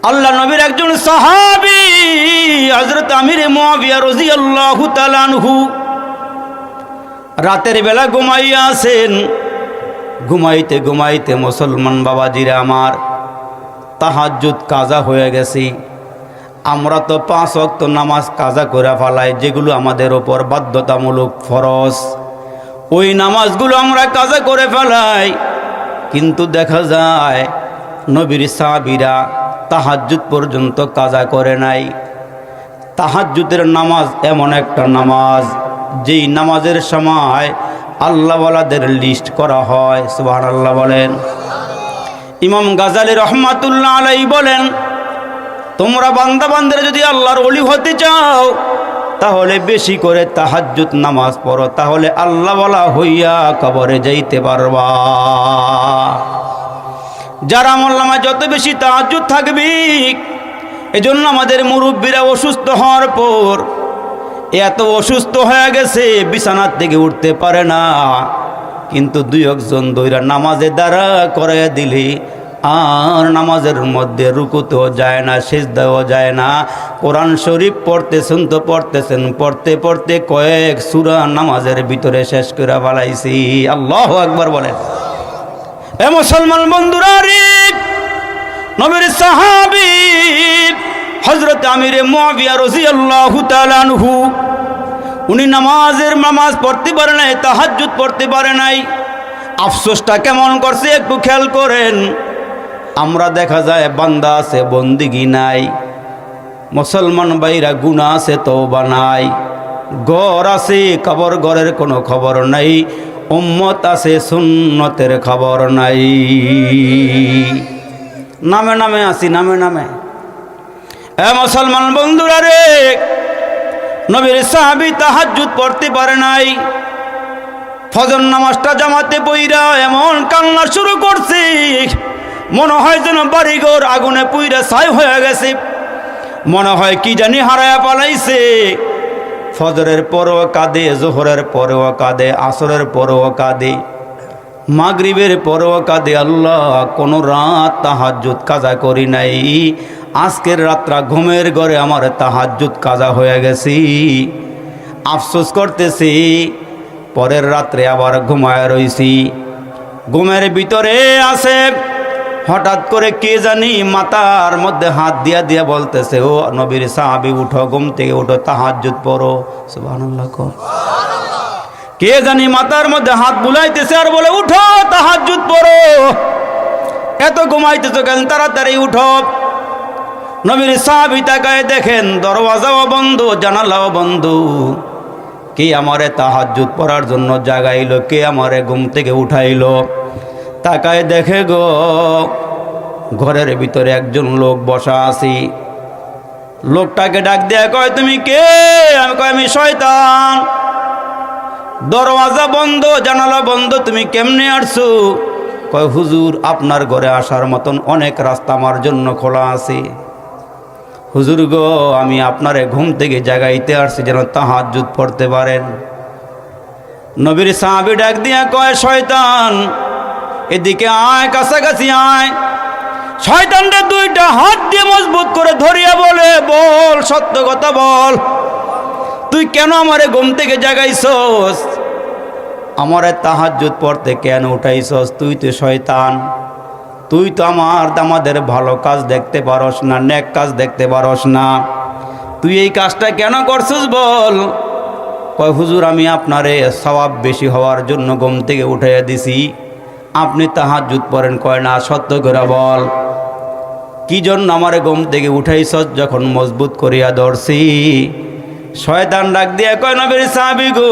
আল্লাহ নবীর একজন সাহাবী হযরত আমির মুআবিয়া রাদিয়াল্লাহু তাআলা আনহু রাতের বেলা ঘুমাইয়া আছেন। ঘুমাইতে ঘুমাইতে মুসলমান বাবাজিরা আমার তাহাজ্জুদ কাজা হয়ে গেছে। আমরা তো 5 ওয়াক্ত নামাজ কাজা করে ফেলাই, যেগুলো আমাদের ওপর বাধ্যতামূলক ফরজ। ওই নামাজগুলো আমরা কাজা করে ফেলাই, কিন্তু দেখা যায় নবীর সাহাবীরা তাহাজ্জুদ পর্যন্ত কাজা করে নাই। তাহাজ্জুদের নামাজ এমন একটা নামাজ, যেই নামাজের সময় আল্লাহওয়ালাদের লিস্ট করা হয়। সুবহানাল্লাহ বলেন। ইমাম গাজালি রহমাতুল্লাহ আলাইহি বলেন, তোমরা বান্দাবান্দের যদি আল্লাহর ওলি হতে চাও তাহলে বেশি করে তাহাজ্জুদ নামাজ পড়ো, তাহলে আল্লাহওয়ালা হইয়া কবরে যাইতে পারবা। যার আমলনামায় যত বেশি তাহাজ্জুদ থাকবে, এজন্য আমাদের মুরব্বীরা অসুস্থ হওয়ার পর এত অসুস্থ হয়ে গেছে বিছানার থেকে উঠতে পারে না, কিন্তু 2-1 দইরা নামাজে দাঁড়া করে দিলে আর নামাজের মধ্যে রুকুতেও যায় না, সিজদাও যায় না। কোরআন শরীফ পড়তেছেন তো পড়তেছেন, পড়তে পড়তে কয়েক সূরা নামাজের ভিতরে শেষ করে ফেলাইছি। আল্লাহু আকবার বলেন। এ মুসলমান বন্ধুরা রে, নবীর সাহাবী হযরত আমির মুআবিয়া রাদিয়াল্লাহু তাআলা আনহু উনি নামাজ পড়তে পারে নাই, তাহাজ্জুদ পড়তে পারে নাই। আফসোসটা কেমন করছে একটু খেয়াল করেন। আমরা দেখা যায় বান্দা আছে, বন্দিগি নাই। মুসলমান ভাইরা গুনাহ আছে, তওবা নাই। ঘর আছে, কবর ঘরের কোনো খবর নাই। উম্মত আছে, সুন্নতের খবর নাই। নামে নামে আসি, নামে নামে। এ মুসলমান বন্ধুরা রে, নবীর সাহাবী তাহাজ্জুদ পড়তে পারে নাই। ফজর নামাজটা জামাতে পইরা এমন কান্না শুরু করছে, মনে হয় যেন বাড়িঘর আগুনে পুইরা ছাই হয়ে গেছে। মনে হয় কি জানি হারায়া পালাইছে। ফজরের পরেও কাঁদে, জোহরের পরেও কাঁদে, আসরের পরেও কাঁদে, মাগরিবের পরেও কাঁদে। আল্লাহ, কোনো রাত তাহাজ্জুদ কাজা করি নাই, আজকের রাতটা ঘুমের ঘরে আমার তাহাজ্জুদ কাজা হয়ে গেছি। আফসোস করতেছি, পরের রাত্রে আবার ঘুমায় রইছি। ঘুমের ভিতরে আছে, হঠাৎ করে কে জানি মাথার মধ্যে হাত দিয়া দিয়া বলতেছে, ও নবীর সাহাবী উঠো, ঘুম থেকে উঠো, তাহাজ্জুদ পড়ো। সুবহানাল্লাহ। কে জানি মাথার মধ্যে হাত বুলাইতেছে আর বলে, উঠো, তাহাজ্জুদ পড়ো, এত ঘুমাইতেছো কেন, তাড়াতাড়ি উঠো। নবীর সাহাবী তাকায় দেখেন দরওয়াজাও বন্ধ, জানালাও বন্ধ। কে আমারে তাহাজ্জুদ পড়ার জন্য জাগাইলো, কে আমারে ঘুম থেকে উঠাইলো। তাকায় দেখে গো, ঘরের ভিতরে একজন লোক বসা আছি। লোকটাকে ডাক দেয়া কয়, তুমি কে? আমি কয়, আমি শয়তান। দরওয়াজা বন্ধ, জানালা বন্ধ, তুমি কেমনে আসছো? কয়, হুজুর, আপনার ঘরে আসার মতন অনেক রাস্তা আমার জন্য খোলা আছে। হুজুর গো, আমি আপনারে ঘুম থেকে জাগাইতে আসছি যেন তাহাজ্জুদ পড়তে পারেন। নবীর সাহাবী ডাক দিয়া কয়, শয়তান, এদিকে আয়, কাছাকাছি আয়। শয়তানটা 2টা হাত দিয়ে মজবুত করে ধরিয়া বলে, বল, সত্য কথা বল, তুই কেন আমারে ঘুম থেকে জাগাইছস? আমারে তাহাজ্জুদ পড়তে কেন উঠাইছস? তুই তো শয়তান, তুই তো আমাদের ভালো কাজ দেখতে পারস না, নেক কাজ দেখতে পারস না, তুই এই কাজটা কেন করছিস বল। কয়, হুজুর, আমি আপনারে সওয়াব বেশি হওয়ার জন্য ঘুম থেকে উঠাইয়া দিছি, আপনি তাহাজ্জুদ পড়েন। কয়, না, সত্য করে বল, কি জন্য আমারে ঘুম থেকে উঠাইছস? যখন মজবুত করিয়া ধরছি। শয়তান ডাক দিয়া কয়, নবীর সাহাবী গো,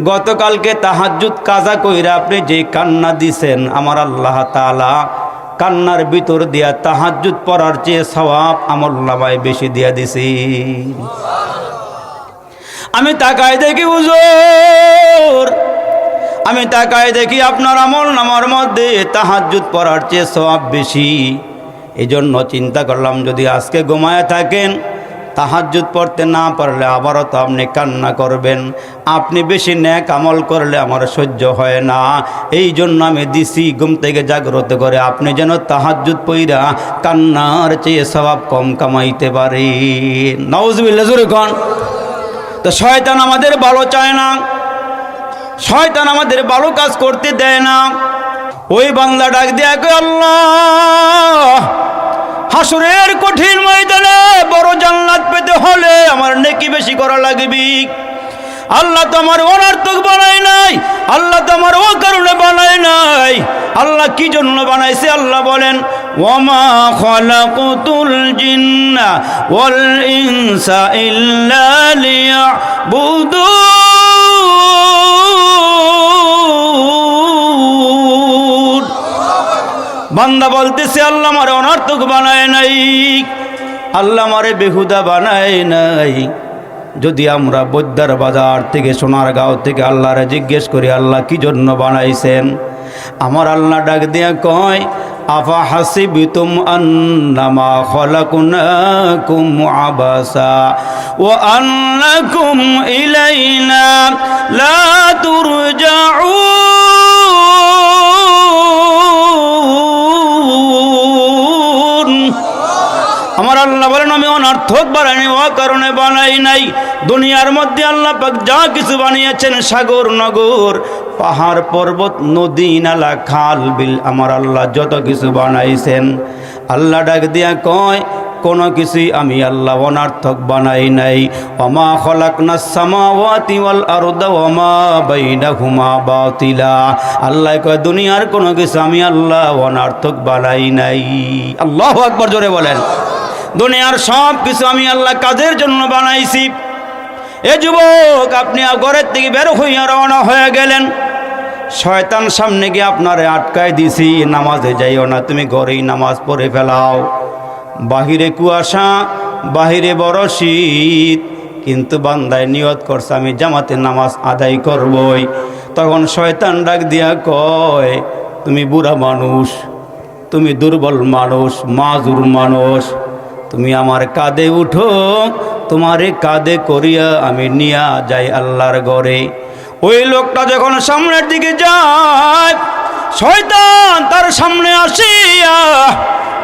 গতকালকে তাহাজ্জুদ কাজা কইরা আপনি যে কান্না দিছেন, আমার আল্লাহ তাআলা কান্নার ভিতর দিয়া তাহাজ্জুদ পড়ার চেয়ে সওয়াব আমলনামায় বেশি দিয়া দিছি। আমি তাকায় দেখি হুজুর, আমি তাকায় দেখি আপনার আমলনামার মধ্যে তাহাজ্জুদ পড়ার চেয়ে সওয়াব বেশি। এই জন্য চিন্তা করলাম, যদি আজকে ঘুমায় থাকেন তাহাজ্জুদ পড়তে না পারলে আবারও তো আপনি কান্না করবেন, আপনি বেশি নেক আমল করলে আমার সহ্য হয় না, এই জন্য আমি দিছি ঘুম থেকে জাগ্রত করে আপনি যেন তাহাজ্জুদ পইরা কান্নার চেয়ে সওয়াব কম কামাইতে পারেন। নাউজুবিল্লাহ, জোরে কোন। তো শয়তান আমাদের ভালো চায় না, শয়তান আমাদের ভালো কাজ করতে দেয় না। ওই বান্দা ডাক দিয়া কয়, আল্লাহ, হাসরের কঠিন ময়দানে বড় জান্নাত পেতে হলে আমার নেকি বেশি করা লাগবে। আল্লাহ তো আমার অনর্থক বানায় নাই, আল্লাহ তো আমার ও কারণে বানায় নাই। আল্লাহ কি জন্য বানাইছে? আল্লাহ বলেন, ওয়ামা খালাকুতুল জিন্না ওয়াল ইনসা ইল্লা লিয়াবুদুন। বান্দা বলতেছে, আল্লাহ আমারে অনর্থক বানায় নাই, আল্লাহ আমারে বেহুদা বানায় নাই। যদি আমরা বৈদ্যার বাজার থেকে সোনারগাঁও থেকে আল্লাহরে জিজ্ঞেস করি আল্লাহ কি জন্য বানাইছেন, আমার আল্লাহ ডাক দিয়া কয়, আফা হাসিবতুম আন্নামা খালাকনাকুম আবাসা ওয়া আন্নাকুম ইলাইনা লা তুরজাউন। আমার আল্লাহ বলেন, আমি অনর্থক বানাইনি, ও কারণে বানাই নাই। দুনিয়ার মধ্যে আল্লাহ পাক যা কিছু বানিয়েছেন, সাগর নগর, পাহাড় পর্বত, নদী নালা, খাল বিল, আমার আল্লাহ যত কিছু বানাইছেন, আল্লাহ ডাক দিয়া কয়, কোনো কিছুই আমি আল্লাহ অনর্থক বানাই নাই। ওমা খালাকনাস সামাওয়াতি ওয়াল আরদা ওমা বাইনাহুমা বাতিলা। আল্লাহ কয়, দুনিয়ার কোনো কিছু আমি আল্লাহ অনর্থক বানাই নাই। আল্লাহু আকবার, জোরে বলেন। দুনিয়ার সব কিছু আমি আল্লাহ কাজের জন্য বানাইছি। এ যুবক, আপনি ঘরের থেকে বের হইয়া রওনা হয়ে গেলেন, শয়তান সামনে গিয়ে আপনারে আটকায় দিছি, নামাজে যাইও না, তুমি ঘরেই নামাজ পড়ে ফেলাও। বাহিরে কুয়াশা, বাহিরে বড় শীত, কিন্তু বান্দায় নিয়ত করছে আমি জামাতে নামাজ আদায় করবই। তখন শয়তান ডাক দিয়া কয়, তুমি বুড়া মানুষ, তুমি দুর্বল মানুষ, মাজুর মানুষ, তুমি আমার কাঁধে উঠো, তোমারে কাঁধে করিয়া আমি নিয়া যাই আল্লাহর ঘরে। ওই লোকটা যখন সামনের দিকে যায়, শয়তান তার সামনে আসিয়া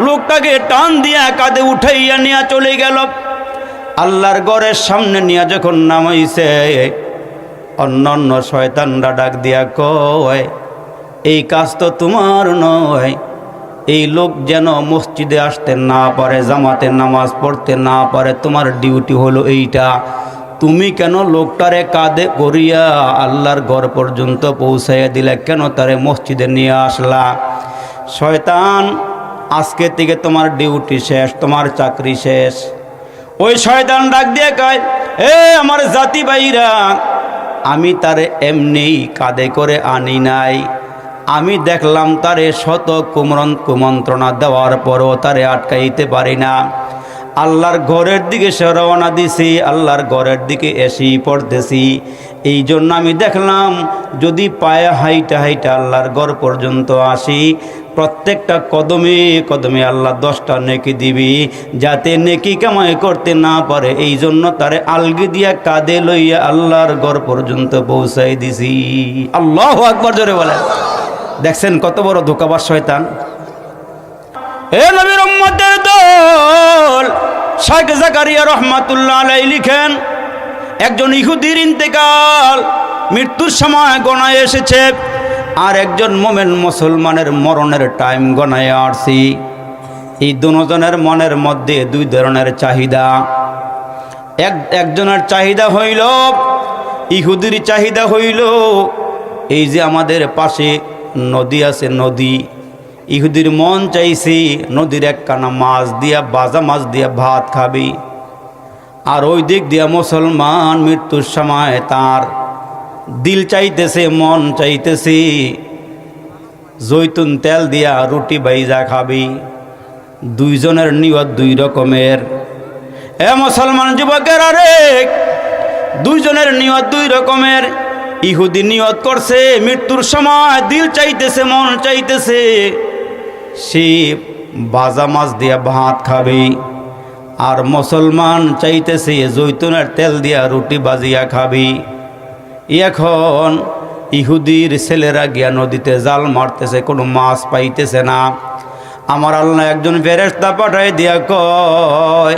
লোকটাকে টান দিয়া কাঁধে উঠাইয়া নিয়া চলে গেল। আল্লাহর ঘরের সামনে নিয়া যখন নামাইছে, অন্যান্য শয়তানরা ডাক দিয়া কয়, এই কাজ তো তোমার নয়, এই লোক যেন মসজিদে আসতে না পারে, জামাতে নামাজ পড়তে না পারে, তোমার ডিউটি হলো এইটা। তুমি কেন লোকটারে কাঁধে করিয়া আল্লাহর ঘর পর্যন্ত পৌঁছাইয়া দিলে, কেন তারে মসজিদে নিয়ে আসলা? শয়তান, আজকে থেকে তোমার ডিউটি শেষ, তোমার চাকরি শেষ। ওই শয়তান ডাক দিয়ে কয়, এ আমার জাতি ভাইরা, আমি তারে এমনি কাঁধে করে আনি নাই, আমি দেখলাম তারে শত কুমন্ত্রণা দেওয়ার পরও তারে আটকাইতে পারি না। আল্লাহর ঘরের দিকে সে রওনা দিছি, আল্লাহর ঘরের দিকে এসেই পড়তেছি। এই জন্য আমি দেখলাম যদি পায়ে হাইটা হাইটা আল্লাহর ঘর পর্যন্ত আসি, প্রত্যেকটা কদমে কদমে আল্লাহ 10টা নেকি দিবি, যাতে নেকি কামাই করতে না পারে। এই জন্য তারে আলগি দিয়া কাঁধে লইয়া আল্লাহর ঘর পর্যন্ত পৌঁছাই দিছি। আল্লাহু আকবার, জোরে বলেন। দেখছেন কত বড় ধোঁকাবাজ শয়তান। এ নবীর উম্মতের দল, শাইখ জাকারিয়া রহমাতুল্লাহ আলাইহি লিখেন, একজন ইহুদির ইন্তেকাল, মৃত্যুর সময় গণায় এসেছে, আর একজন মোমেন মুসলমানের মরণের টাইম গণায় আসছি। এই দুজনের মনের মধ্যে দুই ধরনের চাহিদা। একজনের চাহিদা হইল, ইহুদির চাহিদা হইল, এই যে আমাদের পাশে নদী আছে, নদী, ইহুদির মন চাইছি নদীর একখানা মাছ দিয়া, বাজা মাছ দিয়া ভাত খাবি। আর ওই দিক দিয়া মুসলমান মৃত্যুর সময় তার দিল চাইতেছে, মন চাইতেছে জৈতুন তেল দিয়া রুটি বাইজা খাবি। দুইজনের নিয়ত দুই রকমের। এ মুসলমান যুবকের, আরে দুইজনের নিয়ত দুই রকমের। ইহুদি নিয়ত করছে মৃত্যুর সময় দিল চাইতেছে, মন চাইতেছে সে ভাজা মাছ দিয়া ভাত খাবে। আর মুসলমান চাইতেছে জৈতুনের তেল দিয়া রুটি বাজিয়া খাবি। এখন ইহুদির ছেলেরা গিয়া নদীতে জাল মারতেছে, কোনো মাছ পাইতেছে না। আমার আল্লাহ একজন ফেরেশতা পাঠাই দিয়া কয়,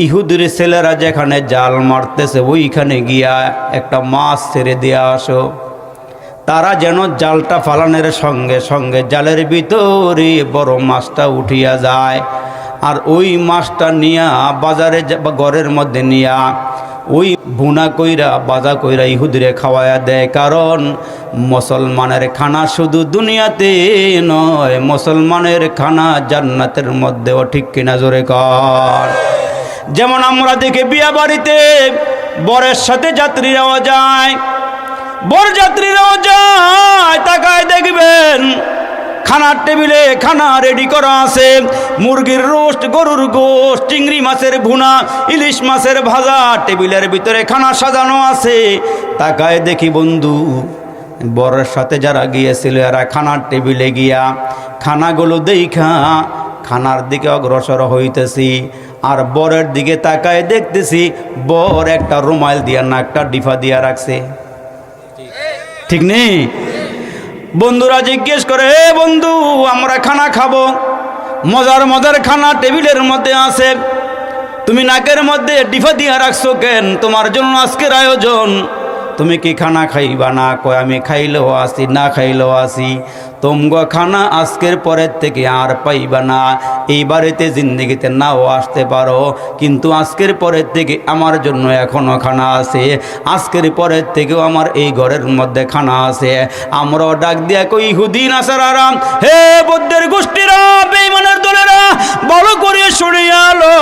ইহুদির ছেলেরা যেখানে জাল মারতেছে ওইখানে গিয়া একটা মাছ ছেড়ে দিয়া আসো। তারা যেন জালটা ফালানোর সঙ্গে সঙ্গে জালের ভিতরে বড় মাছটা উঠিয়া যায়, আর ওই মাছটা নিয়া বাজারে বা ঘরের মধ্যে নিয়া ওই ভুনা কইরা বাজা কইরা ইহুদিরে খাওয়ায়া দেয়। কারণ মুসলমানের খানা শুধু দুনিয়াতে নয়, মুসলমানের খানা জান্নাতের মধ্যেও, ঠিক কিনা জোরে কর। যেমন আমরা দেখি বিয়া বাড়িতে বরের সাথে যাত্রীরাও যায়, বর যাত্রীরাও যায়, তাকায় দেখবেন খানার টেবিলে খানা রেডি করা আছে। মুরগির রোস্ট, গরুর গোস্ট, চিংড়ি মাছের ভুনা, ইলিশ মাছের ভাজা, টেবিলের ভিতরে খানা সাজানো আছে। তাকায় দেখি বন্ধু, বরের সাথে যারা গিয়েছিল এরা খানার টেবিলে গিয়া খানাগুলো দেখা খানার দিকে অগ্রসর হইতেছি, আর বরের দিকে তাকায় দেখতেছি বর একটা রুমাল দিয়া নাকটা ডিফা দিয়া রাখছে। ঠিক নেই? বন্ধুরা জিজ্ঞেস করে, হে বন্ধু, আমরা খানা খাবো, মজার মজার খানা টেবিলের মধ্যে আছে, তুমি নাকের মধ্যে ডিফা দিয়া রাখছো কেন? তোমার জন্য আজকের আয়োজন, তুমি কি খানা খাইবা না? কয় আমি খাইলেও আসি, না খাইলেও আসি। তোমগো খানা আজকের পরের থেকে আর পাইবা না। এই বাড়িতে জিন্দগিতে নাও আসতে পারো, কিন্তু আজকের পরের থেকে আমার জন্য এখনো খানা আছে, আজকের পরের থেকেও আমার এই ঘরের মধ্যে খানা আছে। আমরাও ডাক দিয়া কই, ইহুদি নাসারারা, হে বৌদ্ধের গোষ্ঠীরা, বেঈমানের দলেরা, বড় করে শুনিয়া লো,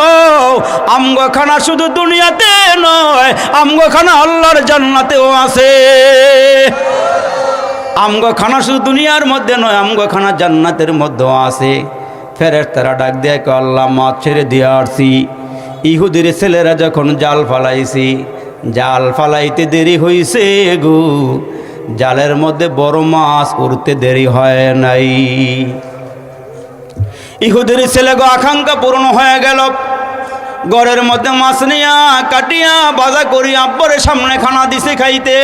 আমগো খানা শুধু দুনিয়াতে নয়, আমগো খানা আল্লাহর জান্নাতেও আছে। আমগো খানা শুধু দুনিয়ার মধ্যে নয়, আমগো খানা জান্নাতের মধ্যেও আছে। ফেরেশতারা ডাক দিয়ে কয়, আল্লাহ মাছ ছেড়ে দিয়ে আসছি। ইহুদির ছেলেরা যখন জাল ফালাইছি, জাল ফালাইতে দেরি হইছে গো, জালের মধ্যে বড় মাছ উঠতে দেরি হয় নাই। ইহুদির ছেলে গো আকাঙ্ক্ষা পূর্ণ হয়ে গেল, ঘরের মধ্যে মাছ নিয়া কাটিয়া বাজা করি আব্বরের সামনে খানা দিছে খাইতে।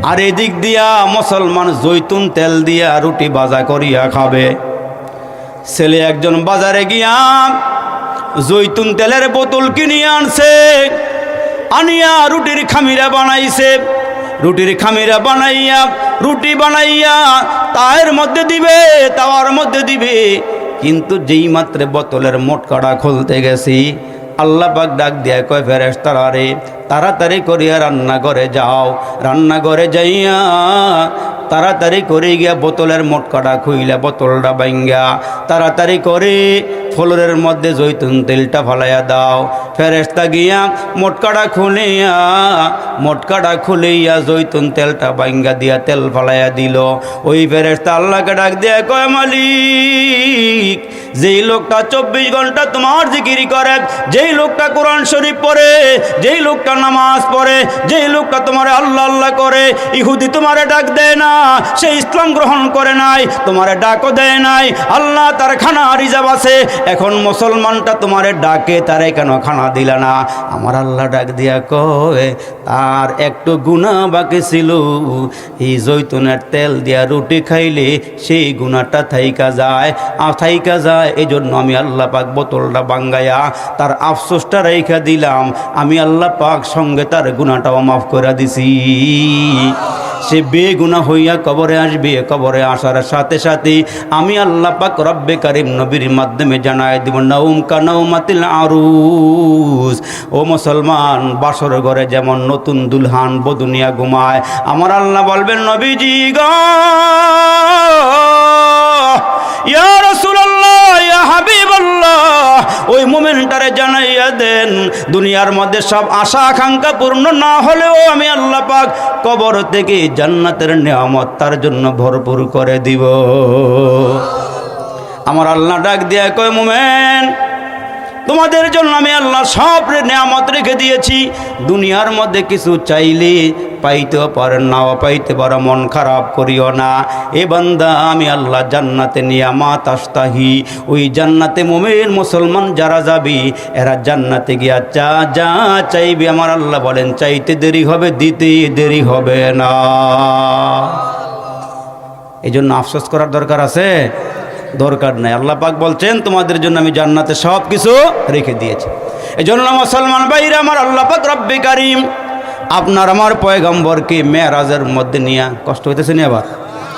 আর এদিক দিয়া মুসলমান জৈতুন তেল দিয়া রুটি বাজা করিয়া খাবে। ছেলে একজন বাজারে গিয়া জৈতুন তেলের বোতল কিনিয়া আনছে, আনিয়া রুটির খামিরা বানাইছে। রুটির খামিরা বানাইয়া রুটি বানাইয়া তায়ের মধ্যে দিবে, তাওয়ার মধ্যে দিবে। কিন্তু যেই মাত্র বোতলের মোটকাটা খুলতে গেছি, আল্লাহ পাক ডাক দিয়া কয়, ফেরেশতারা রে, তাড়াতাড়ি করিয়া রান্নাঘরে যাও। রান্নাঘরে যাইয়া তাড়াতাড়ি করে গিয়া বোতলের মোটকাটা খুইলা বোতলটা ভাঙ্গা তাড়াতাড়ি করে ফ্লোরের মধ্যে জৈতুন তেলটা ফালাইয়া দাও। ফেরেশতা গিয়া মোটকাটা খুলিয়া জৈতুন তেলটা ভাঙ্গা দিয়া তেল ফালাইয়া দিল। ওই ফেরেশতা আল্লাহকে ডাক দিয়া কয়, মালিক, যেই লোকটা 24 ঘন্টা তোমার জিকির করে, যেই লোকটা কোরআন শরীফ পড়ে, যেই লোকটা নামাজ পড়ে, যেই লোকটা তোমারে আল্লাহ আল্লাহ করে, ইহুদি তোমারে ডাক দেয় না, সে ইসলাম গ্রহণ করে নাই, তোমারে ডাকও দেয় নাই, আল্লাহ তার খানা রিজার্ভ আছে। এখন মুসলমানটা তোমারে ডাকে, তারে কেন খানা দিলা না? আমার আল্লাহ ডাক দিয়া কয়, তার একটু গুনাহ বাকি ছিল, এই জৈতুনের তেল দিয়া রুটি খাইলে সেই গুনাহটা থাইকা যায়, এই জন্য আমি আল্লাহ পাক বোতলটা বাঙ্গাইয়া তার আফসোসটা রেখা দিলাম। আমি আল্লাহ পাক সঙ্গে তার গুনাহটাও মাফ করে দিছি। সে বেগুনাহ হইয়া কবরে আসবে, কবরে আসার সাথে সাথে আমি আল্লাহ পাক রব্বে কারিম নবীর মাধ্যমে জানায় দিব, নাউম কানাউমাতিল আরুস। ও মুসলমান, বাসর ঘরে যেমন নতুন দুলহান বদুনিয়া ঘুমায়, আমার আল্লাহ বলবেন, নবীজি গো, ইয়া রাসূলুল্লাহ, ইয়া হাবিবাল্লাহ, ওই মুমিনটারে জানাইয়া দেন, দুনিয়ার মধ্যে সব আশা আকাঙ্ক্ষা পূর্ণ না হলেও আমি আল্লাহ পাক কবর থেকে জান্নাতের নিয়ামত তার জন্য ভরপুর করে দিব। আমার আল্লাহ ডাক দিয়া কয়, মুমিন, তোমাদের জন্য আমি আল্লাহ সব নিয়ামত রেখে দিয়েছি। দুনিয়ার মধ্যে কিছু চাইলে পাইতেও পারেন, নাও পাইতে পারো, মন খারাপ করিও না। এ বান্দা, আমি আল্লাহ জান্নাতে নিয়ামত আস্তাহি, ওই জান্নাতে মুমিন মুসলমান যারা যাবি এরা জান্নাতে গিয়া যা চাইবি আমার আল্লাহ বলেন চাইতে দেরি হবে, দিতে দেরি হবে না। এই জন্য আফসোস করার দরকার আছে? দরকার নাই। আল্লাহ পাক বলছেন তোমাদের জন্য আমি জান্নাতে সব কিছু রেখে দিয়েছি। এই জন্য মুসলমান ভাইরা আমার, আল্লাহ পাক রব্বে কারিম আপনার আমার পয়গম্বরকে মেরাজের মধ্যে নিয়ে, কষ্ট হইতেছে নি? আবার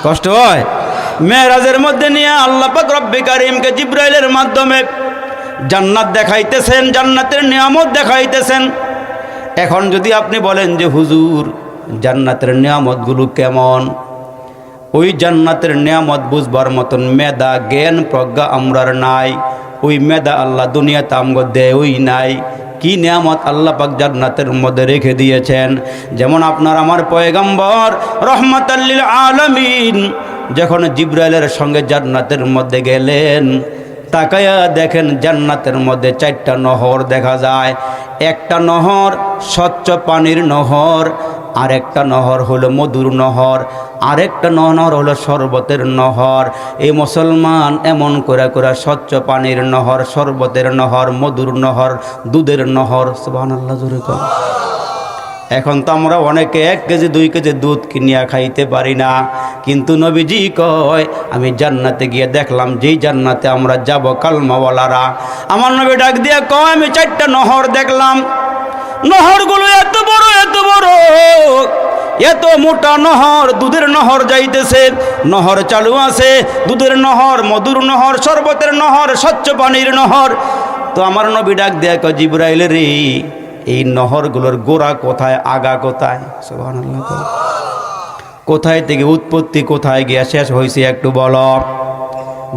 কষ্ট হয়? মেরাজের মধ্যে নিয়ে আল্লাহ পাক রব্বে কারিমকে জিব্রাইলের মাধ্যমে জান্নাত দেখাইতেছেন, জান্নাতের নিয়ামত দেখাইতেছেন। এখন যদি আপনি বলেন যে হুজুর জান্নাতের নিয়ামতগুলো কেমন, ওই জান্নাতের নিয়ামত বুঝবার মতন মেধা জ্ঞান প্রজ্ঞা আমরার নাই। ওই মেধা আল্লাহ দুনিয়াতে আমগো দেওই নাই। কি নিয়ামত আল্লাহ পাক জান্নাতের মধ্যে রেখে দিয়েছেন। যেমন আপনার আমার পয়গম্বর রহমাতাল লিল আলামিন যখন জিব্রাইলের সঙ্গে জান্নাতের মধ্যে গেলেন, তাকায়া দেখেন জান্নাতের মধ্যে 4টা নহর দেখা যায়। একটা নহর স্বচ্ছ পানির নহর, আরেকটা নহর হলো মধুর নহর, আরেকটা নহর হলো শরবতের নহর। এই মুসলমান এমন করে করে স্বচ্ছ পানির নহর, শরবতের নহর, মধুর নহর, দুধের নহর, সুবহানাল্লাহ জোরে কর। এখন তো আমরা অনেকে 1 কেজি 2 কেজি দুধ কিনিয়া খাইতে পারি না, কিন্তু নবীজি কয় আমি জান্নাতে গিয়ে দেখলাম, যেই জান্নাতে আমরা যাব কালমাওয়ালারা, আমার নবী ডাক দিয়া কয় আমি 4টা নহর দেখলাম। নহরগুলো এত বড় এত বড়, এত মোটা নহর, দুধের নহর যাইতেছে, নহর চালু আছে, দুধের নহর, মধুর নহর, শরবতের নহর, স্বচ্ছ পানির নহর। তো আমার নবী ডাক দেয়া কয় জিবরাইল রে, এই নহরগুলোর গোড়া কোথায়, আগা কোথায়? সুবহানাল্লাহ। কোথায় থেকে উৎপত্তি, কোথায় গিয়া শেষ হয়েছে একটু বলো।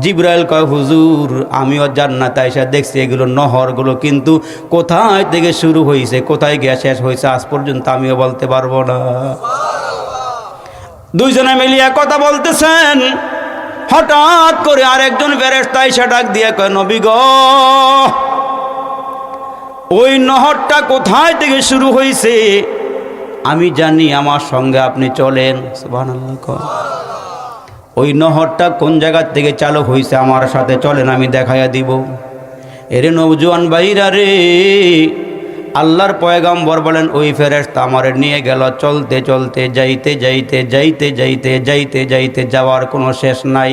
জিবরাইল কয় হুজুর আমিও জান্নাতে এসে দেখছি এগুলো নহরগুলো, কিন্তু কোথায় থেকে শুরু হয়েছে কোথায় গিয়া শেষ হয়েছে আজ পর্যন্ত আমিও বলতে পারবো না। দুইজনে মিলিয়া কথা বলতেছেন, হঠাৎ করে আরেকজন ফেরেশতা এসে ডাক দিয়ে কয় নবী গো, ওই নহরটা কোথায় থেকে শুরু হয়েছে আমি জানি, আমার সঙ্গে আপনি চলেন। সুবহানাল্লাহ। ওই নহরটা কোন জায়গা থেকে চালু হয়েছে আমার সাথে চলেন, আমি দেখাইয়া দিব। এরে নওজোয়ান ভাইরা রে, আল্লাহর পয়গম্বর বলেন ওই ফেরেশতা আমারে নিয়ে গেল চলতে চলতে, যাইতে যাইতে যাইতে যাইতে যাইতে যাইতে যাওয়ার কোনো শেষ নাই।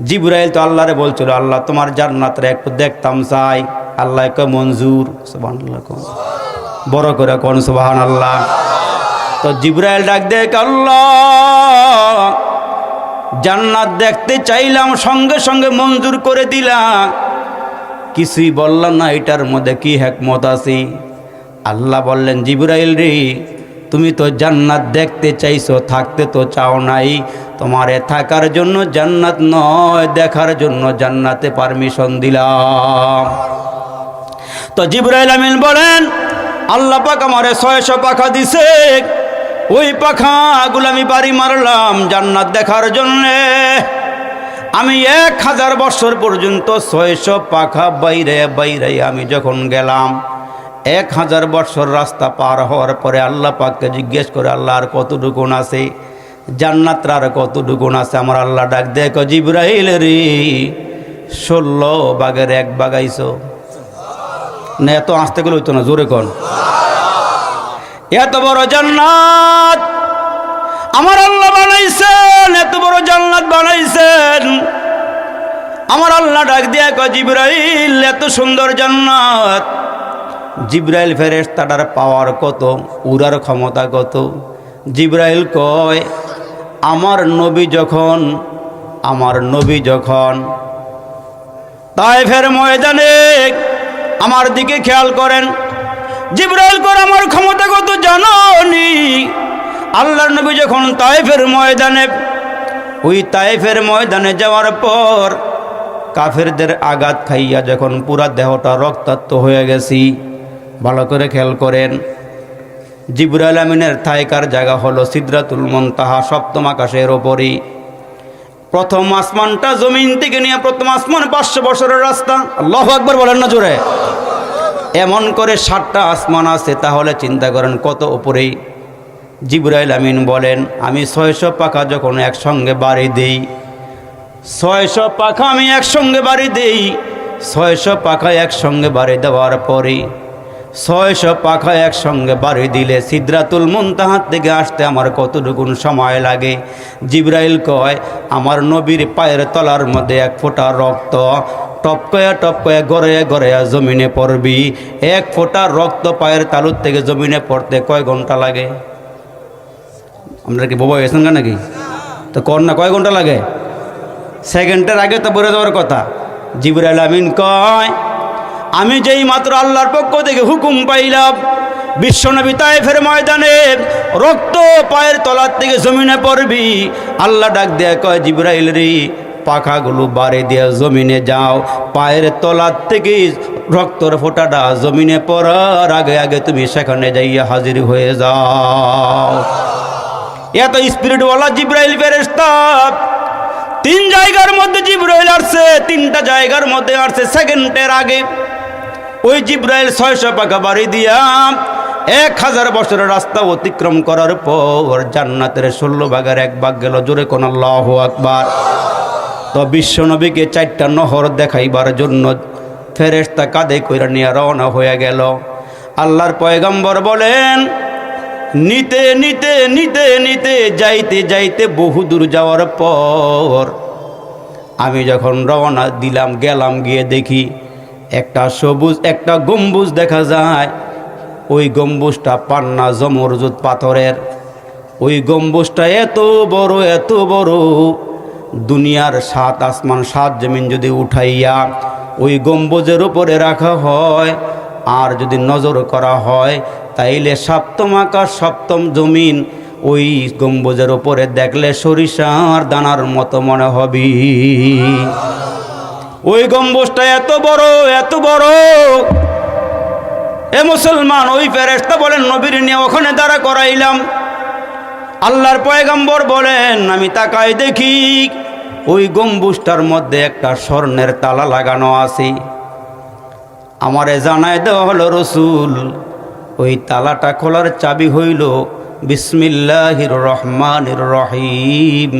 জিবরাইল তো আল্লাহরে বলছিল আল্লাহ তোমার জান্নাতরে একটু দেখতাম চাই। আল্লাহ কয় মঞ্জুর। সুবহানাল্লাহ। বড় করে কোন সুবহানাল্লাহ। তো জিবরাইল ডাক দেখ আল্লাহ জান্নাত দেখতে চাইলাম, সঙ্গে সঙ্গে মঞ্জুর করে দিলা, কিছুই বললাম না, এটার মধ্যে কি হিকমত আছে? আল্লাহ বললেন জিবরাইল রে, তুমি তো জান্নাত দেখতে চাইছো, থাকতে তো চাও নাই। তোমারে থাকার জন্য জান্নাত নয়, দেখার জন্য জান্নাতে পারমিশন দিলাম। তো জিবরাইল আমিন বলেন আল্লাহ পাক আমারে 600 পাখা দিছে, ওই পাখাগুলো আমি বাড়ি মারলাম জান্নাত দেখার জন্যে। আমি 1000 বছর পর্যন্ত 600 পাখা বাইরে বাইরে আমি যখন গেলাম, 1000 বছর রাস্তা পার হওয়ার পরে আল্লাহ পাককে জিজ্ঞেস করে আল্লাহ আর কতটুকু আছে, জান্নাত আর কতটুকু আছে? আমার আল্লাহ ডাক দেখ জিবরাইল রে, 16 ভাগের 1 ভাগ আইছো না। এত আসতে গেলে হইতো না, জোরে কোন। এত বড় জান্নাত আমার আল্লাহ বানাইছেন, এত বড় জান্নাত বানাইছেন। আমার আল্লাহ ডাক দিয়া কয় জিবরাইল এত সুন্দর জান্নাত, জিবরাইল ফেরেশতাটার পাওয়ার কত, উড়ার ক্ষমতা কত? জিবরাইল কয় আমার নবী যখন তায়েফের ময়দানে, আমার দিকে খেয়াল করেন, জিবরাইল কর আমার ক্ষমতা কত জানো নি? আল্লাহর নবী যখন তায়েফের ময়দানে, ওই তায়েফের ময়দানে যাওয়ার পর কাফেরদের আঘাত খাইয়া যখন পুরা দেহটা রক্তাক্ত হয়ে গেছি, ভালো করে খেয়াল করেন, জিবরাইল আমিনের থাইকার জায়গা হলো সিদরাতুল মুনতাহা, 7ম আকাশের ওপরই। প্রথম আসমানটা জমিন থেকে নিয়ে প্রথম আসমান 500 বছরের রাস্তা। আল্লাহু আকবার বলেন না জোরে। এমন করে 7টা আসমান আছে, তাহলে চিন্তা করেন কত উপরেই। জিবরাইল আমিন বলেন, আমি 600 পাখা যখন একসঙ্গে বাড়ি দেই, 600 পাখা আমি একসঙ্গে বাড়ি দেই, 600 পাখা একসঙ্গে বাড়ি দেওয়ার পরে 600 পাখা একসঙ্গে বাড়ি দিলে সিদরাতুল মুনতাহার থেকে আসতে আমার কতটুকু সময় লাগে? জিবরাইল কয়, আমার নবীর পায়ের তলার মধ্যে 1 ফোঁটা রক্ত টপকয়া টপকয়া গড়ে গড়ে জমিনে পড়বি। 1 ফোঁটা রক্ত পায়ের তালুর থেকে জমিনে পড়তে কয় ঘন্টা লাগে? আমরা কি বোবা গেছেন নাকি? তো কর না, কয় ঘন্টা লাগে? সেকেন্ডের আগে তো বলে দেওয়ার কথা। জিবরাইল আমিন কয়, আমি যেই মাত্র আল্লাহর পক্ষ থেকে হুকুম পাইলাম বিশ্বনবী তায়েফের ময়দানে রক্ত পায়ের তলার থেকে জমিনে পড়বি, আল্লাহ ডাক দেয়া কয়, জিবরাইল রে, পাখাগুলো বাড়ি দিয়ে জমিনে যাও, পায়ের তলার থেকে রক্তর ফোঁটাটা জমিনে পড়ার আগে আগে তুমি সেখানে যাইয়া হাজির হয়ে যাও। এত স্পিরিটওয়ালা জিবরাইল ফেরেশতা। 3 জায়গার মধ্যে জিবরাইল আসছে, 3টা জায়গার মধ্যে আসছে সেকেন্ডের আগে। ওই জিবরাইল 600 পাখা বাড়ি দিয়া 1000 বছরের রাস্তা অতিক্রম করার পর জান্নাতের 16 ভাগের 1 ভাগ গেল। জোরে কোন আল্লাহু আকবার। তো বিশ্বনবীকে 4টা নহর দেখাইবার জন্য ফেরেশতা কাঁধে কইরা নিয়ে রওনা হয়ে গেল। আল্লাহর পয়গম্বর বলেন, নিতে নিতে নিতে নিতে যাইতে যাইতে বহুদূর যাওয়ার পর আমি যখন রওনা দিলাম, গেলাম, গিয়ে দেখি একটা সবুজ একটা গম্বুজ দেখা যায়। ওই গম্বুজটা পান্না জমরজুদ পাথরের। ওই গম্বুজটা এত বড় এত বড়, দুনিয়ার 7 আসমান 7 জমিন যদি উঠাইয়া ওই গম্বুজের উপরে রাখা হয় আর যদি নজর করা হয়, তাইলে 7ম আকাশ 7ম জমিন ওই গম্বুজের উপরে দেখলে সরিষার দানার মতো মনে হবে। ওই গম্বুজটা এত বড় এত বড়। এ মুসলমান, ওই ফেরেশতা বলেন নবীর নিয়ে ওখানে দাঁড়া করাইলাম। আল্লাহর পয়গম্বর বলেন, আমি তাকাই দেখি ওই গম্বুজটার মধ্যে একটা স্বর্ণের তালা লাগানো আছে। আমারে জানায় দেওয়া হলো, রসুল, ওই তালাটা খোলার চাবি হইল বিসমিল্লাহির রহমানির রহিম।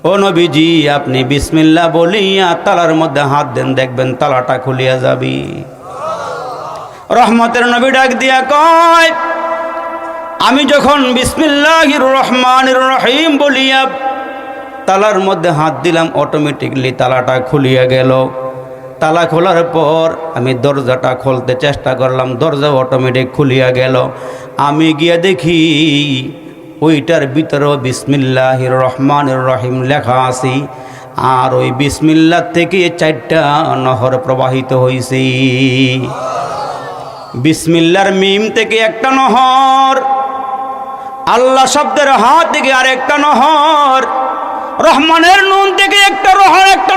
ও নবীজি, আপনি বিসমিল্লাহ বলিয়া তালার মধ্যে হাত দেন, দেখবেন তালাটা খুলিয়া যাবি। রহমতের নবী ডাক দিয়া কয়, আমি যখন বিসমিল্লাহির রহমানির রহিম বলিয়া তালার মধ্যে হাত দিলাম, অটোমেটিকলি তালাটা খুলিয়া গেল। তালা খোলার পর আমি দরজাটা খুলতে চেষ্টা করলাম, দরজা অটোমেটিক খুলিয়া গেল। আমি গিয়ে দেখি ওইটার ভিতরেও বিসমিল্লাহির রহমানির রহিম লেখা আছে। আর ওই বিসমিল্লাহ থেকে 4টা নহর প্রবাহিত হয়েছে। বিসমিল্লাহর মিম থেকে একটা নহর, আল্লাহ শব্দের হাত থেকে আরেকটা নহর, রহমানের নুন থেকে একটা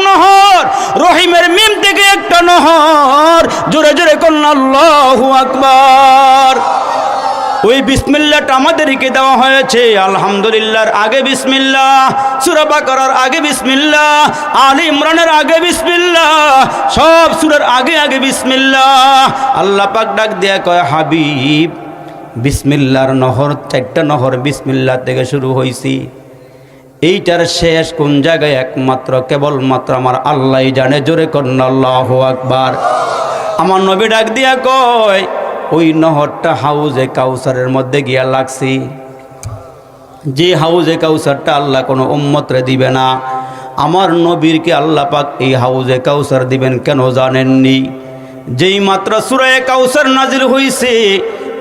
নহর, রহিমের মিম থেকে একটা নহর। জোরে জোরে কোন আল্লাহু আকবার। ওই বিসমিল্লাহটা আমাদেরকে দেওয়া হয়েছে। আলহামদুলিল্লাহর আগে বিসমিল্লাহ, সূরা বাকারার আগে বিসমিল্লাহ, আলে ইমরানের আগে বিসমিল্লাহ, সব সূরার আগে আগে বিসমিল্লাহ। আল্লাহ পাক ডাক দেয়া কয়, হাবিব, বিসমিল্লাহর নহর 4টা নহর বিসমিল্লাহ থেকে শুরু হয়েছি। এইটার শেষ কোন জায়গায় একমাত্র কেবলমাত্র আমার আল্লাহই জানে। জোরে কন্যা আল্লাহু আকবার। আমার নবী ডাক দিয়া কয়, ওই নহরটা হাউজে কাউসারের মধ্যে গিয়া লাগছি। যে হাউজে কাউসারটা আল্লাহ কোনো উম্মতরে দিবে না, আমার নবীরকে আল্লাহ পাক এই হাউজে কাউসার দিবেন কেন জানেননি? যেই মাত্র সূরা কাউসার নাজিল হইছে,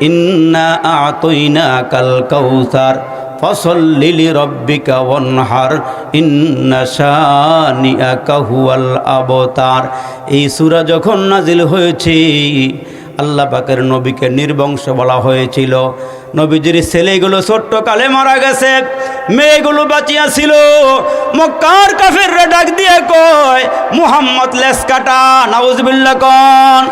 ইন্না আ'তাইনাকাল কাউসার ফসল্লি লিরাব্বিকা ওয়ানহার ইন্না শানিআকা হুয়াল আবতার। এই সূরা যখন নাজিল হয়েছে, আল্লাহ পাকের নবীকে নির্বংশ বলা হয়েছিল। নবীজির ছেলেগুলো ছোট্ট কালে মারা গেছে, মেয়েগুলো বাঁচিয়া ছিল। মক্কার কাফেররা ডাক দিয়ে কয়, মুহাম্মদ লেস কাটা, নাউজুবিল্লাহ কোন।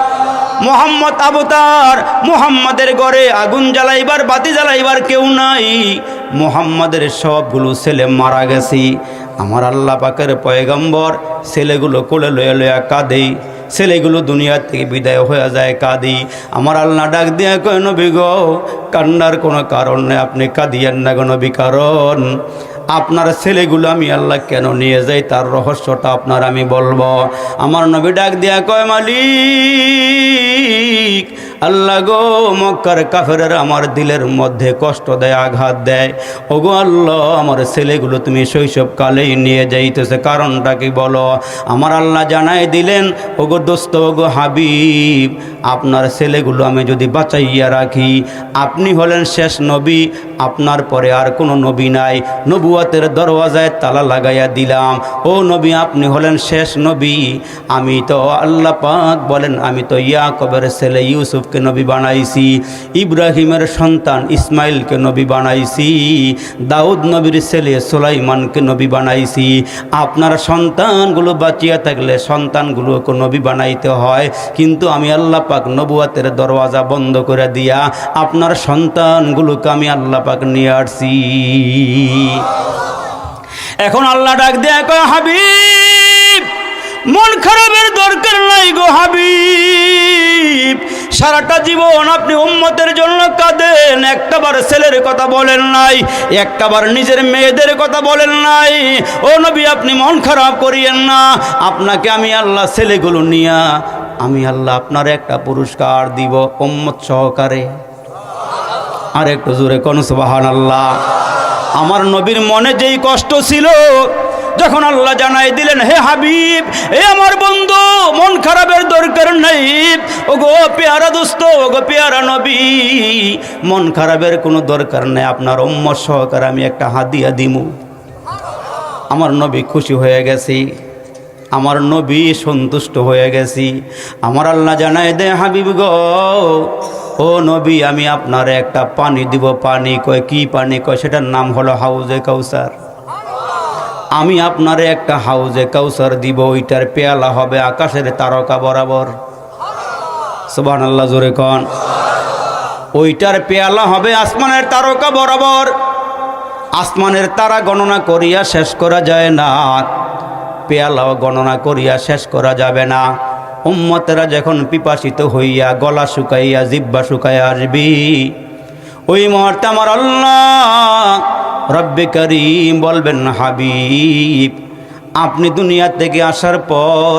মুহাম্মদ আবতার, মুহাম্মাদের ঘরে আগুন জ্বালাইবার বাতি জ্বালাইবার কেউ নাই। মুহাম্মাদের সবগুলো ছেলে মারা গেছে। আমার আল্লাহ পাকের পয়গম্বর ছেলেগুলো কোলে লয়ে লয়া কাঁদে, ছেলেগুলো দুনিয়ার থেকে বিদায় হয়ে যায় কাঁদি। আমার আল্লাহ ডাক দিয়া কয় নবী গো, কান্নার কোনো কারণ নেই, আপনি কাঁদিয়েন না গো নবী, কারণ আপনার ছেলেগুলো আমি আল্লাহ কেন নিয়ে যাই তার রহস্যটা আপনার আমি বলবো। আমার নবী ডাক দিয়া কয় মালিক আল্লাহ গো, মক্কার কাফেরেরা আমার দিলের মধ্যে কষ্ট দেয়, আঘাত দেয়। ওগো আল্লাহ, আমার ছেলেগুলো তুমি শৈশবকালেই নিয়ে যাইতেছে, কারণটা কি বলো? আমার আল্লাহ জানাই দিলেন, ওগো দোস্ত, ওগো হাবিব, আপনার ছেলেগুলো আমি যদি বাঁচাইয়া রাখি, আপনি হলেন শেষ নবী, আপনার পরে আর কোনো নবী নাই, নবুয়তের দরওয়াজায় তালা লাগাইয়া দিলাম। ও নবী, আপনি হলেন শেষ নবী। আমি তো আল্লাহ পাক বলেন, আমি তো ইয়াকবের ছেলে ইউসুফকে নবী বানাইছি, ইব্রাহিমের সন্তান ইসমাইলকে নবী বানাইছি, দাউদ নবীর ছেলে সুলাইমানকে নবী বানাইছি। আপনার সন্তানগুলো বাঁচিয়া থাকলে সন্তানগুলোকে নবী বানাইতে হয়, কিন্তু আমি আল্লাহ পাক নবুয়তের দরওয়াজা বন্ধ করে দিয়া আপনার সন্তানগুলোকে আমি আল্লাহ পাক নিয়ে আসছি। এখন আল্লাহ ডাক দেয়া কয় হাবিব, মন খারাপের দরকার নাই গো হাবিব, সারাটা জীবন আপনি উম্মতের জন্য কাঁদেন, একটাবার ছেলের কথা বলেন নাই, একটাবার নিজের মেয়েদের কথা বলেন নাই। ও নবী, আপনি মন খারাপ করিয়েন না, আপনাকে আমি আল্লাহ ছেলেগুলো নিয়া আমি আল্লাহ আপনার একটা পুরস্কার দিব উম্মত সহকারে। আর একটু জোরে কোন সুবহানাল্লাহ। আমার নবীর মনে যেই কষ্ট ছিল, যখন আল্লাহ জানাই দিলেন, হে হাবিব, হে আমার বন্ধু, মন খারাপের দরকার নেই, ওগো পেয়ারা দোস্ত, ওগো পেয়ারা নবী, মন খারাপের কোনো দরকার নেই, আপনার উম্মত সহকারে আমি একটা হাদিয়া দিমু। আমার নবী খুশি হয়ে গেছি, আমার নবী সন্তুষ্ট হয়ে গেছি। আমার আল্লাহ জানাই দে, হাবিব গো, ও নবী, আমি আপনার একটা পানি দিব। পানি কয় কি পানি? কয় সেটার নাম হলো হাউজে কাউসার। আমি আপনারে একটা হাউজে কাউসার দিব, ওইটার পেয়ালা হবে আকাশের তারকা বরাবর। সুবহানাল্লাহ, জোরে কোন। ওইটার পেয়ালা হবে আসমানের তারকা বরাবর। আসমানের তারা গণনা করিয়া শেষ করা যায় না, পেয়ালাও গণনা করিয়া শেষ করা যাবে না। উম্মতেরা যখন পিপাসিত হইয়া গলা শুকাইয়া জিহ্বা শুকাইয়া আসবি, ওই মুহূর্তে আমার আল্লাহ রব্বে করিম বলবেন, হাবিব, আপনি দুনিয়া থেকে আসার পর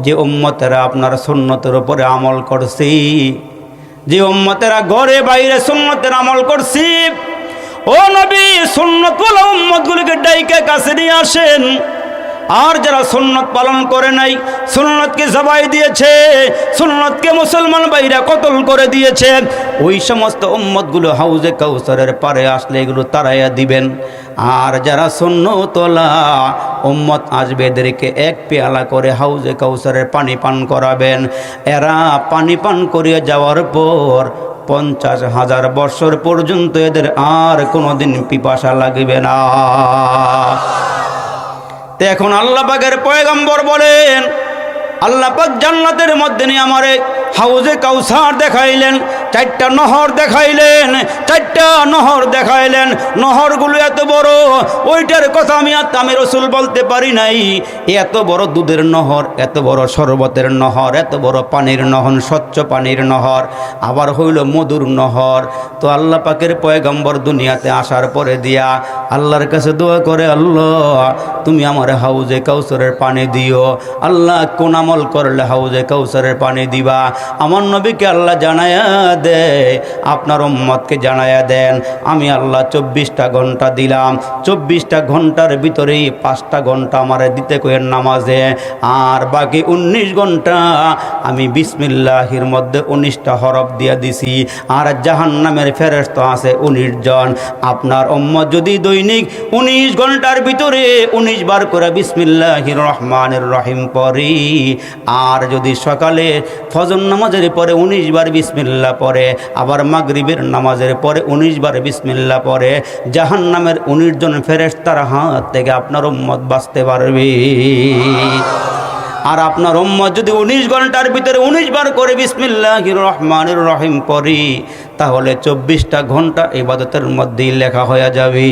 যে উম্মতেরা আপনার সুন্নতের উপরে আমল করছি, যে উম্মতেরা ঘরে বাইরে সুন্নতের আমল করছি, ও নবী, সুন্নতওয়ালা উম্মতগুলিকে ডাইকে কাছে নিয়ে আসেন। আর যারা সুন্নত পালন করে নাই, সুন্নতকে জবাই দিয়েছে, সুন্নতকে মুসলমান ভাইরা কতল করে দিয়েছে, ওই সমস্ত উম্মতগুলো হাউজে কাউসারের পারে আসলে এগুলো তারাইয়া দিবেন। আর যারা সুন্নতওয়ালা উম্মত আসবে, এদেরকে এক পেয়ালা করে হাউজে কাউসারের পানি পান করাবেন। এরা পানি পান করিয়া যাওয়ার পর 50,000 বছর পর্যন্ত এদের আর কোনোদিন পিপাসা লাগবে না। তো এখন আল্লাহ পাকের পয়গম্বর বলেন, আল্লাহ পাক জান্নাতের মধ্যে নিয়ে আমারে হাউজে কাউসার দেখাইলেন, 4টা নহর দেখাইলেন, 4টা নহর দেখাইলেন। নহরগুলো এত বড়, ওইটার কথা আমি রসুল বলতে পারি নাই। এত বড় দুধের নহর, এত বড় শরবতের নহর, এত বড় পানির নহর, স্বচ্ছ পানির নহর, আবার হইল মধুর নহর। তো আল্লাহ পাকের পয়গম্বর দুনিয়াতে আসার পরে দিয়া আল্লাহর কাছে দোয়া করে, আল্লাহ তুমি আমার হাউজে কাউসারের পানি দিও। আল্লাহ কোন আমল করলে হাউজে কাউসারের পানি দিবা? আমার নবীকে আল্লাহ জানায়া দে, আপনার উম্মতকে জানায়া দেন, আমি আল্লাহ 24টা ঘন্টা দিলাম, 24টা ঘন্টার ভিতরেই 5টা ঘন্টা আমারে দিতে কইেন নামাজে, আর বাকি 19 ঘন্টা আমি বিসমিল্লাহির মধ্যে 19টা হরফ দিয়া দিছি। আর জাহান্নামের ফেরেশতা আছে 19 জন। আপনার উম্মত যদি দৈনিক 19 ঘন্টার ভিতরে 19 বার করে বিসমিল্লাহির রহমানির রহিম পড়ি, আর যদি সকালে ফজর নামাজের পরে 19 বার বিসমিল্লাহ পড়ে, আবার মাগরিবের নামাজের পরে 19 বার বিসমিল্লাহ পড়ে, জাহান্নামের 19 জন ফেরেশতার হাত থেকে আপনার উম্মত বাঁচতে পারবে। আর আপনার উম্মত যদি 19 ঘন্টার ভিতরে 19 বার করে বিসমিল্লাহির রহমানির রহিম পড়ি, তাহলে 24টা ঘন্টা ইবাদতের মধ্যেই লেখা হয়ে যাবে।